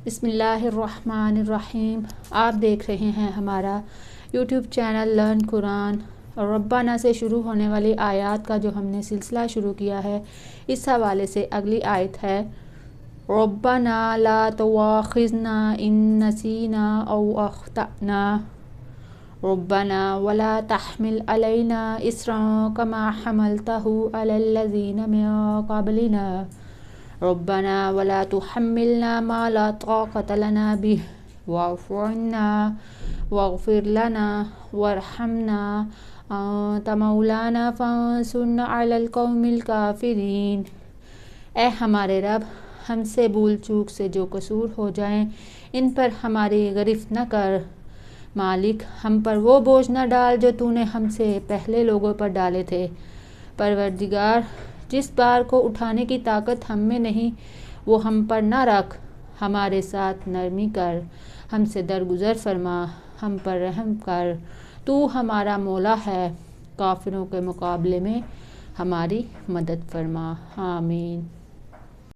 بسم اللہ الرحمن الرحیم۔ آپ دیکھ رہے ہیں ہمارا یوٹیوب چینل لرن قرآن، اور ربنا سے شروع ہونے والی آیات کا جو ہم نے سلسلہ شروع کیا ہے، اس حوالے سے اگلی آیت ہے ربنا لا تواخذنا ان نسینا او اخطأنا ربنا ولا تحمل علینا اسرا کما حملته علی الذین من قبلنا ربنا ولا تحملنا ما لا طاقة لنا به واعف عنا واغفر لنا وارحمنا انت مولانا فانصرنا على القوم الكافرین۔ اے ہمارے رب، ہم سے بھول چوک سے جو قصور ہو جائیں ان پر ہماری گرفت نہ کر۔ مالک، ہم پر وہ بوجھ نہ ڈال جو تو نے ہم سے پہلے لوگوں پر ڈالے تھے۔ پروردگار، جس بار کو اٹھانے کی طاقت ہم میں نہیں وہ ہم پر نہ رکھ، ہمارے ساتھ نرمی کر، ہم سے درگزر فرما، ہم پر رحم کر، تو ہمارا مولا ہے، کافروں کے مقابلے میں ہماری مدد فرما۔ آمین۔